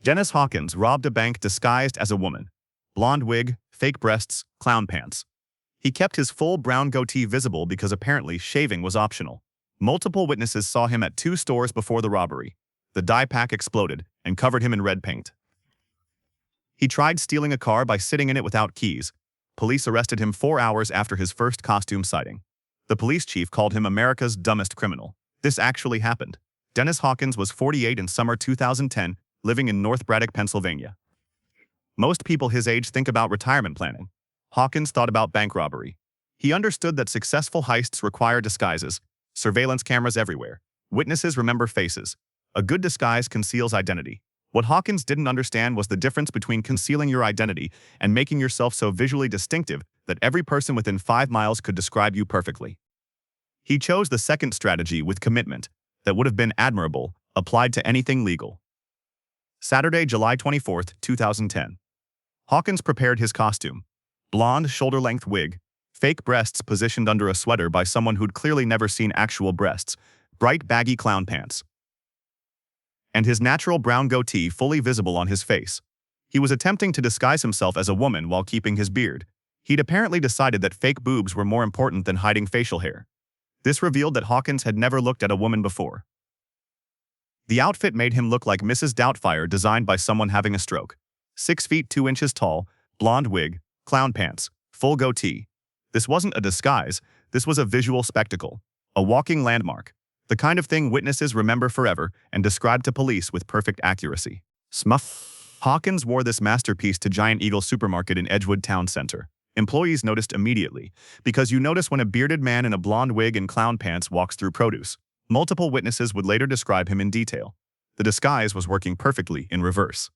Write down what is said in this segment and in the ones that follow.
Dennis Hawkins robbed a bank disguised as a woman. Blonde wig, fake breasts, clown pants. He kept his full brown goatee visible because apparently shaving was optional. Multiple witnesses saw him at 2 stores before the robbery. The dye pack exploded and covered him in red paint. He tried stealing a car by sitting in it without keys. Police arrested him 4 hours after his first costume sighting. The police chief called him America's dumbest criminal. This actually happened. Dennis Hawkins was 48 in summer 2010, living in North Braddock, Pennsylvania. Most people his age think about retirement planning. Hawkins thought about bank robbery. He understood that successful heists require disguises, surveillance cameras everywhere. Witnesses remember faces. A good disguise conceals identity. What Hawkins didn't understand was the difference between concealing your identity and making yourself so visually distinctive that every person within 5 miles could describe you perfectly. He chose the second strategy with commitment that would have been admirable, applied to anything legal. Saturday, July 24, 2010. Hawkins prepared his costume. Blonde, shoulder-length wig, fake breasts positioned under a sweater by someone who'd clearly never seen actual breasts, bright baggy clown pants, and his natural brown goatee fully visible on his face. He was attempting to disguise himself as a woman while keeping his beard. He'd apparently decided that fake boobs were more important than hiding facial hair. This revealed that Hawkins had never looked at a woman before. The outfit made him look like Mrs. Doubtfire designed by someone having a stroke. 6 feet 2 inches tall, blonde wig, clown pants, full goatee. This wasn't a disguise, this was a visual spectacle. A walking landmark. The kind of thing witnesses remember forever and describe to police with perfect accuracy. Smuff. Hawkins wore this masterpiece to Giant Eagle Supermarket in Edgewood Town Center. Employees noticed immediately, because you notice when a bearded man in a blonde wig and clown pants walks through produce. Multiple witnesses would later describe him in detail. The disguise was working perfectly in reverse.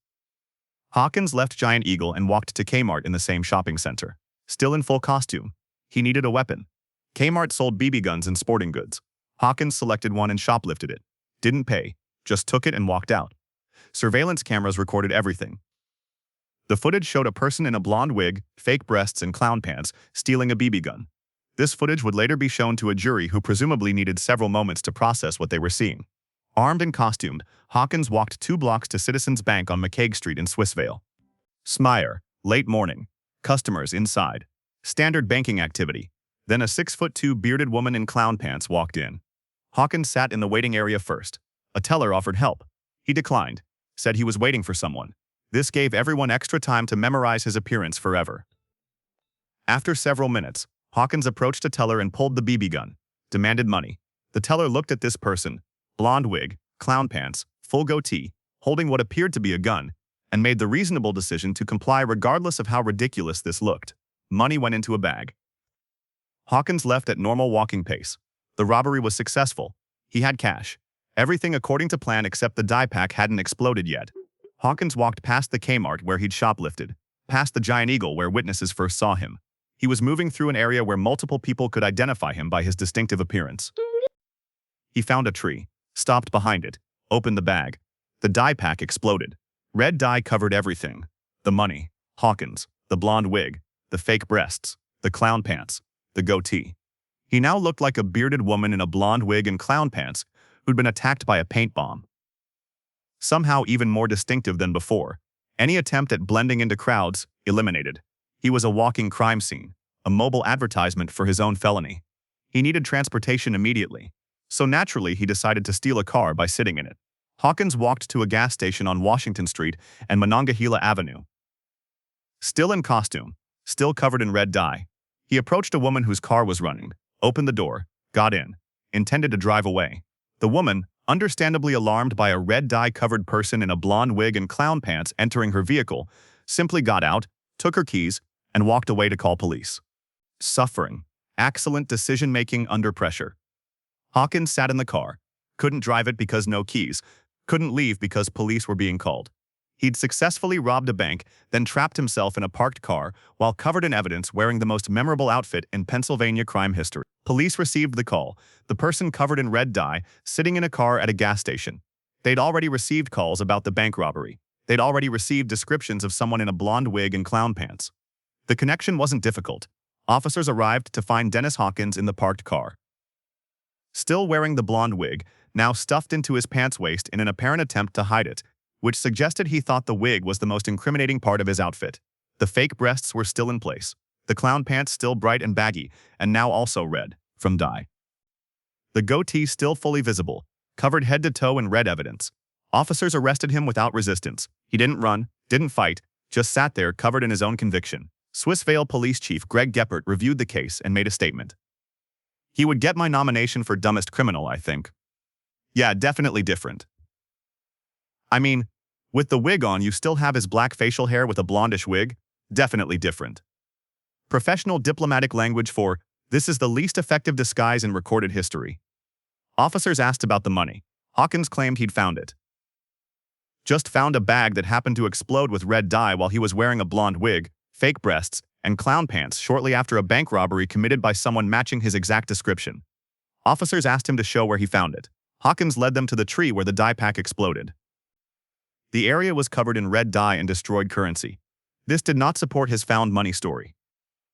Hawkins left Giant Eagle and walked to Kmart in the same shopping center. Still in full costume. He needed a weapon. Kmart sold BB guns and sporting goods. Hawkins selected one and shoplifted it. Didn't pay, just took it and walked out. Surveillance cameras recorded everything. The footage showed a person in a blonde wig, fake breasts and clown pants stealing a BB gun. This footage would later be shown to a jury who presumably needed several moments to process what they were seeing. Armed and costumed, Hawkins walked 2 blocks to Citizens Bank on McCaig Street in Swissvale. Smire, late morning. Customers inside. Standard banking activity. Then a 6'2" bearded woman in clown pants walked in. Hawkins sat in the waiting area first. A teller offered help. He declined, said he was waiting for someone. This gave everyone extra time to memorize his appearance forever. After several minutes, Hawkins approached a teller and pulled the BB gun, demanded money. The teller looked at this person, blonde wig, clown pants, full goatee, holding what appeared to be a gun, and made the reasonable decision to comply regardless of how ridiculous this looked. Money went into a bag. Hawkins left at normal walking pace. The robbery was successful. He had cash. Everything according to plan except the dye pack hadn't exploded yet. Hawkins walked past the Kmart where he'd shoplifted, past the Giant Eagle where witnesses first saw him. He was moving through an area where multiple people could identify him by his distinctive appearance. He found a tree, stopped behind it, opened the bag. The dye pack exploded. Red dye covered everything. The money, Hawkins, the blonde wig, the fake breasts, the clown pants, the goatee. He now looked like a bearded woman in a blonde wig and clown pants who'd been attacked by a paint bomb. Somehow even more distinctive than before, any attempt at blending into crowds, eliminated. He was a walking crime scene, a mobile advertisement for his own felony. He needed transportation immediately, so naturally he decided to steal a car by sitting in it. Hawkins walked to a gas station on Washington Street and Monongahela Avenue. Still in costume, still covered in red dye, he approached a woman whose car was running, opened the door, got in, intended to drive away. The woman, understandably alarmed by a red dye-covered person in a blonde wig and clown pants entering her vehicle, simply got out, took her keys, and walked away to call police. Suffering. Excellent decision-making under pressure. Hawkins sat in the car, couldn't drive it because no keys, couldn't leave because police were being called. He'd successfully robbed a bank, then trapped himself in a parked car while covered in evidence wearing the most memorable outfit in Pennsylvania crime history. Police received the call, the person covered in red dye, sitting in a car at a gas station. They'd already received calls about the bank robbery. They'd already received descriptions of someone in a blonde wig and clown pants. The connection wasn't difficult. Officers arrived to find Dennis Hawkins in the parked car. Still wearing the blonde wig, now stuffed into his pants waist in an apparent attempt to hide it, which suggested he thought the wig was the most incriminating part of his outfit. The fake breasts were still in place, the clown pants still bright and baggy, and now also red, from dye. The goatee still fully visible, covered head to toe in red evidence. Officers arrested him without resistance. He didn't run, didn't fight, just sat there covered in his own conviction. Swissvale Police Chief Greg Geppert reviewed the case and made a statement. He would get my nomination for dumbest criminal, I think. Yeah, definitely different. I mean, with the wig on, you still have his black facial hair with a blondish wig? Definitely different. Professional diplomatic language for, this is the least effective disguise in recorded history. Officers asked about the money. Hawkins claimed he'd found it. Just found a bag that happened to explode with red dye while he was wearing a blonde wig, fake breasts, and clown pants shortly after a bank robbery committed by someone matching his exact description. Officers asked him to show where he found it. Hawkins led them to the tree where the dye pack exploded. The area was covered in red dye and destroyed currency. This did not support his found money story.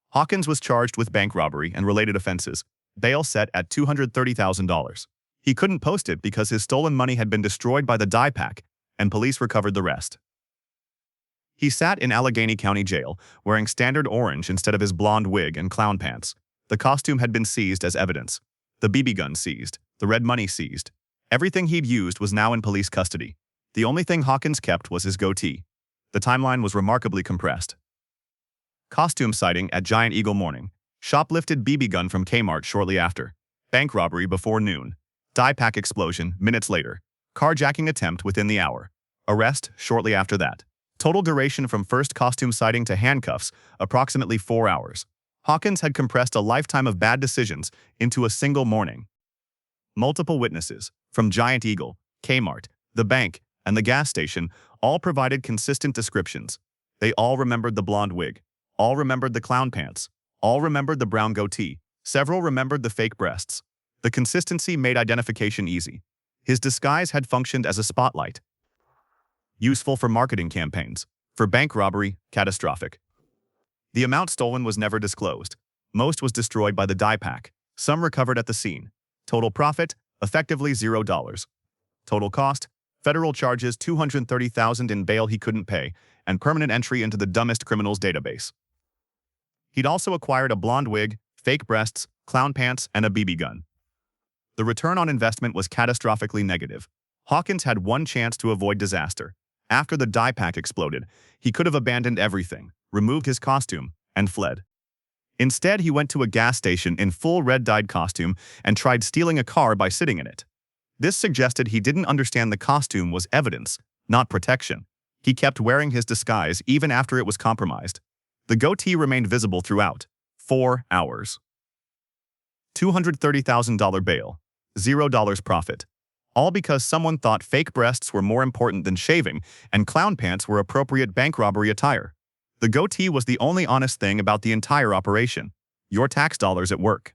Hawkins was charged with bank robbery and related offenses, bail set at $230,000. He couldn't post it because his stolen money had been destroyed by the dye pack, and police recovered the rest. He sat in Allegheny County Jail, wearing standard orange instead of his blonde wig and clown pants. The costume had been seized as evidence. The BB gun seized. The red money seized. Everything he'd used was now in police custody. The only thing Hawkins kept was his goatee. The timeline was remarkably compressed. Costume sighting at Giant Eagle morning. Shoplifted BB gun from Kmart shortly after. Bank robbery before noon. Dye pack explosion minutes later. Carjacking attempt within the hour. Arrest shortly after that. Total duration from first costume sighting to handcuffs, approximately 4 hours. Hawkins had compressed a lifetime of bad decisions into a single morning. Multiple witnesses, from Giant Eagle, Kmart, the bank, and the gas station, all provided consistent descriptions. They all remembered the blonde wig. All remembered the clown pants. All remembered the brown goatee. Several remembered the fake breasts. The consistency made identification easy. His disguise had functioned as a spotlight. Useful for marketing campaigns. For bank robbery, catastrophic. The amount stolen was never disclosed. Most was destroyed by the dye pack. Some recovered at the scene. Total profit, effectively $0. Total cost, federal charges $230,000 in bail he couldn't pay, and permanent entry into the dumbest criminals database. He'd also acquired a blonde wig, fake breasts, clown pants, and a BB gun. The return on investment was catastrophically negative. Hawkins had one chance to avoid disaster. After the dye pack exploded, he could have abandoned everything, removed his costume, and fled. Instead, he went to a gas station in full red-dyed costume and tried stealing a car by sitting in it. This suggested he didn't understand the costume was evidence, not protection. He kept wearing his disguise even after it was compromised. The goatee remained visible throughout. 4 hours. $230,000 bail. $0 profit. All because someone thought fake breasts were more important than shaving and clown pants were appropriate bank robbery attire. The goatee was the only honest thing about the entire operation. Your tax dollars at work.